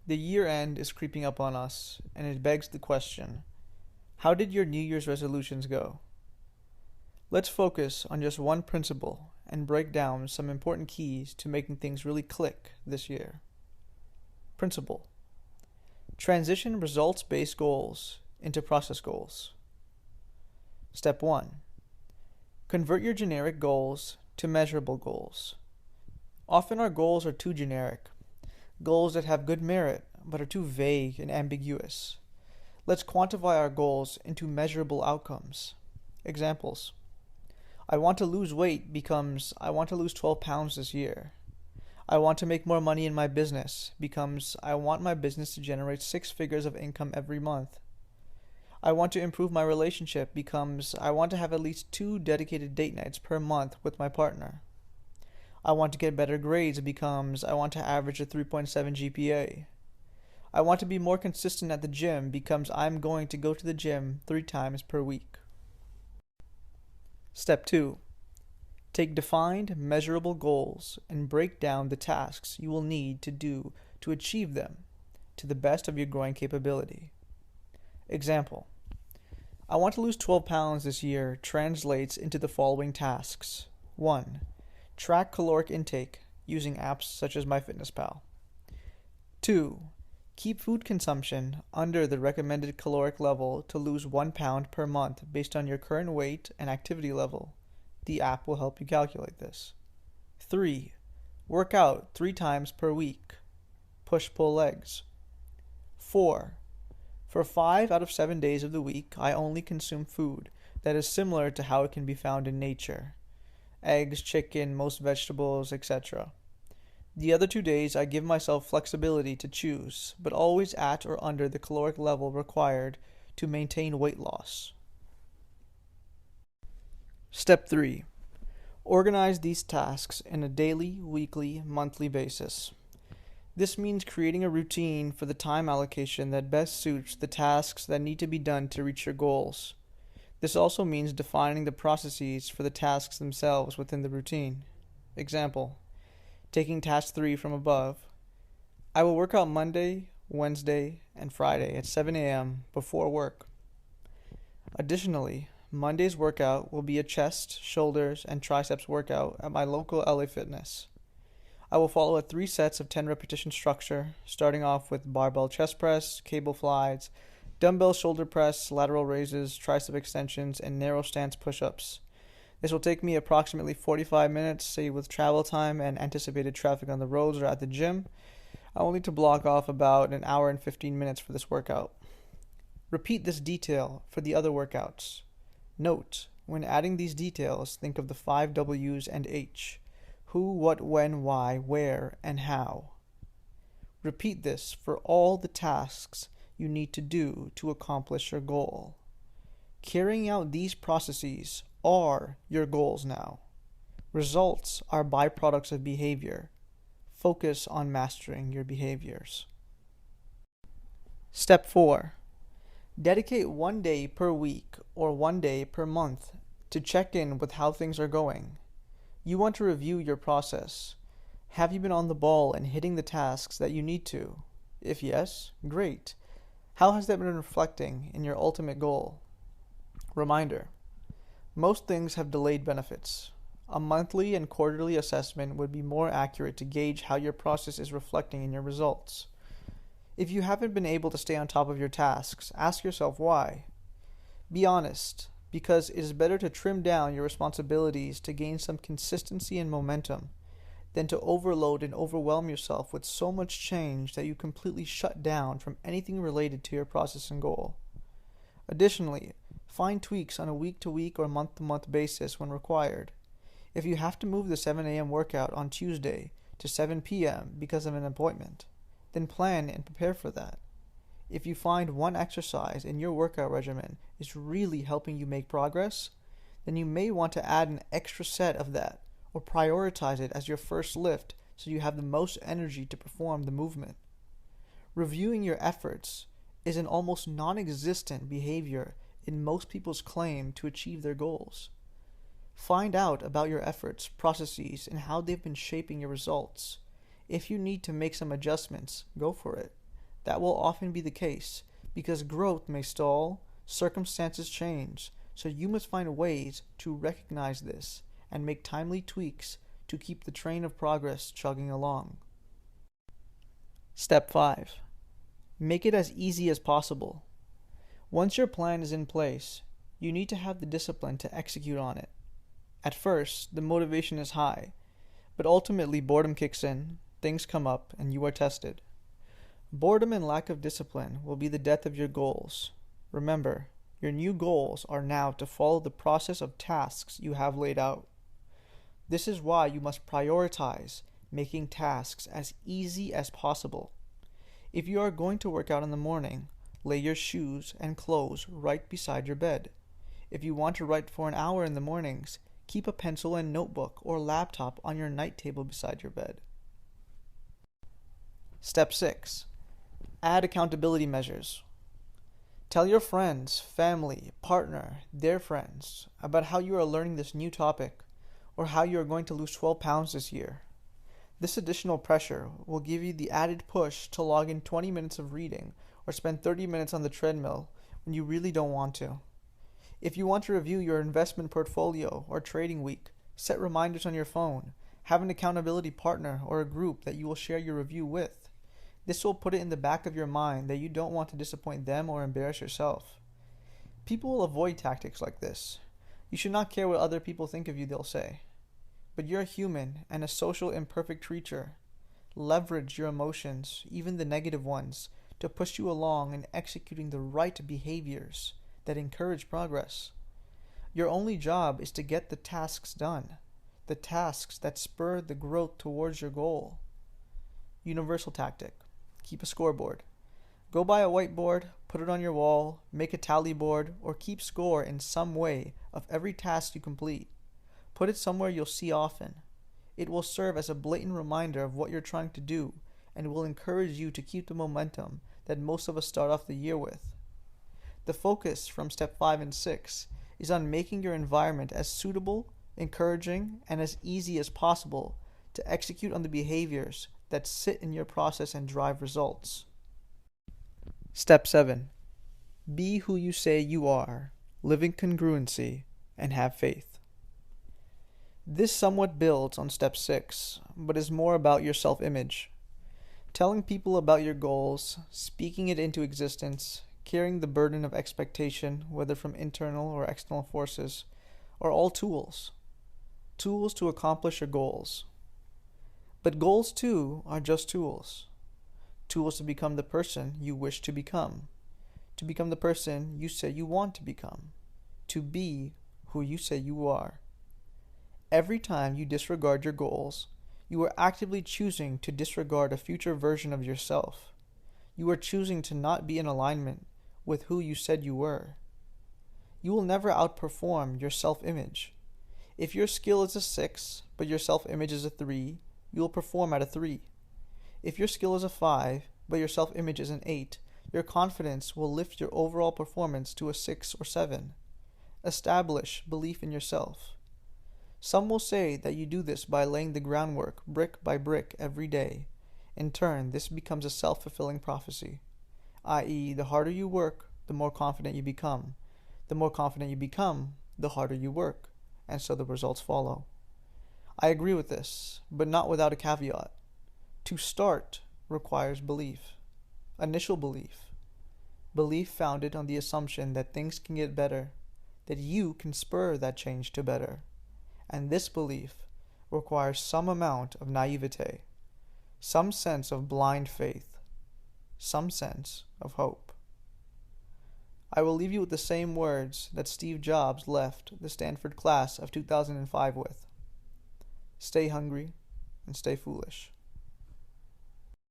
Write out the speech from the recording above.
The year end is creeping up on us, and it begs the question, how did your New Year's resolutions go? Let's focus on just one principle and break down some important keys to making things really click this year. Principle: transition results-based goals into process goals. Step 1. Convert your generic goals to measurable goals. Often our goals are too generic, goals that have good merit but are too vague and ambiguous. Let's quantify our goals into measurable outcomes. Examples: I want to lose weight becomes I want to lose 12 pounds this year. I want to make more money in my business becomes I want my business to generate 6 figures of income every month. I want to improve my relationship becomes I want to have at least 2 dedicated date nights per month with my partner. I want to get better grades becomes I want to average a 3.7 GPA. I want to be more consistent at the gym becomes I'm going to go to the gym 3 times per week. Step 2. Take defined, measurable goals and break down the tasks you will need to do to achieve them to the best of your growing capability. Example: I want to lose 12 pounds this year translates into the following tasks. 1. Track caloric intake using apps such as MyFitnessPal. 2. Keep food consumption under the recommended caloric level to lose 1 pound per month based on your current weight and activity level. The app will help you calculate this. 3. Work out 3 times per week. Push-pull legs. 4. For 5 out of 7 days of the week, I only consume food that is similar to how it can be found in nature. Eggs, chicken, most vegetables, etc. The other 2 days I give myself flexibility to choose, but always at or under the caloric level required to maintain weight loss. Step 3. Organize these tasks in a daily, weekly, monthly basis. This means creating a routine for the time allocation that best suits the tasks that need to be done to reach your goals. This also means defining the processes for the tasks themselves within the routine. Example: taking task 3 from above. I will work out Monday, Wednesday, and Friday at 7 a.m. before work. Additionally, Monday's workout will be a chest, shoulders, and triceps workout at my local LA Fitness. I will follow a 3 sets of 10 repetition structure, starting off with barbell chest press, cable flies, dumbbell shoulder press, lateral raises, tricep extensions, and narrow stance push-ups. This will take me approximately 45 minutes, say with travel time and anticipated traffic on the roads or at the gym. I will need to block off about an hour and 15 minutes for this workout. Repeat this detail for the other workouts. Note, when adding these details, think of the 5 W's and H: who, what, when, why, where, and how. Repeat this for all the tasks you need to do to accomplish your goal. Carrying out these processes are your goals now. Results are byproducts of behavior. Focus on mastering your behaviors. Step 4. Dedicate 1 day per week or 1 day per month to check in with how things are going. You want to review your process. Have you been on the ball and hitting the tasks that you need to? If yes, great. How has that been reflecting in your ultimate goal? Reminder: most things have delayed benefits. A monthly and quarterly assessment would be more accurate to gauge how your process is reflecting in your results. If you haven't been able to stay on top of your tasks, ask yourself why. Be honest, because it is better to trim down your responsibilities to gain some consistency and momentum than to overload and overwhelm yourself with so much change that you completely shut down from anything related to your process and goal. Additionally, find tweaks on a week-to-week or month-to-month basis when required. If you have to move the 7 a.m. workout on Tuesday to 7 p.m. because of an appointment, then plan and prepare for that. If you find one exercise in your workout regimen is really helping you make progress, then you may want to add an extra set of that or prioritize it as your first lift so you have the most energy to perform the movement. Reviewing your efforts is an almost non-existent behavior in most people's claim to achieve their goals. Find out about your efforts, processes, and how they've been shaping your results. If you need to make some adjustments, go for it. That will often be the case because growth may stall, circumstances change, so you must find ways to recognize this and make timely tweaks to keep the train of progress chugging along. Step 5. Make it as easy as possible. Once your plan is in place, you need to have the discipline to execute on it. At first, the motivation is high, but ultimately boredom kicks in, things come up, and you are tested. Boredom and lack of discipline will be the death of your goals. Remember, your new goals are now to follow the process of tasks you have laid out. This is why you must prioritize making tasks as easy as possible. If you are going to work out in the morning, lay your shoes and clothes right beside your bed. If you want to write for an hour in the mornings, keep a pencil and notebook or laptop on your night table beside your bed. Step 6. Add accountability measures. Tell your friends, family, partner, their friends about how you are learning this new topic or how you are going to lose 12 pounds this year. This additional pressure will give you the added push to log in 20 minutes of reading or spend 30 minutes on the treadmill when you really don't want to. If you want to review your investment portfolio or trading week, set reminders on your phone. Have an accountability partner or a group that you will share your review with. This will put it in the back of your mind that you don't want to disappoint them or embarrass yourself. People will avoid tactics like this. You should not care what other people think of you, they'll say. But you're a human and a social imperfect creature. Leverage your emotions, even the negative ones, to push you along in executing the right behaviors that encourage progress. Your only job is to get the tasks done, the tasks that spur the growth towards your goal. Universal tactic. Keep a scoreboard. Go buy a whiteboard, put it on your wall, make a tally board, or keep score in some way of every task you complete. Put it somewhere you'll see often. It will serve as a blatant reminder of what you're trying to do and will encourage you to keep the momentum that most of us start off the year with. The focus from step 5 and 6 is on making your environment as suitable, encouraging, and as easy as possible to execute on the behaviors that sit in your process and drive results. Step 7. Be who you say you are, live in congruency, and have faith. This somewhat builds on step 6, but is more about your self-image. Telling people about your goals, speaking it into existence, carrying the burden of expectation, whether from internal or external forces, are all tools. Tools to accomplish your goals. But goals, too, are just tools. Tools to become the person you wish to become the person you say you want to become, to be who you say you are. Every time you disregard your goals, you are actively choosing to disregard a future version of yourself. You are choosing to not be in alignment with who you said you were. You will never outperform your self-image. If your skill is a 6, but your self-image is a 3, you will perform at a 3. If your skill is a 5, but your self-image is an 8, your confidence will lift your overall performance to a 6 or 7. Establish belief in yourself. Some will say that you do this by laying the groundwork brick by brick every day. In turn, this becomes a self-fulfilling prophecy, i.e., the harder you work, the more confident you become. The more confident you become, the harder you work, and so the results follow. I agree with this, but not without a caveat. To start requires belief, initial belief. Belief founded on the assumption that things can get better, that you can spur that change to better. And this belief requires some amount of naivete, some sense of blind faith, some sense of hope. I will leave you with the same words that Steve Jobs left the Stanford class of 2005 with. Stay hungry and stay foolish.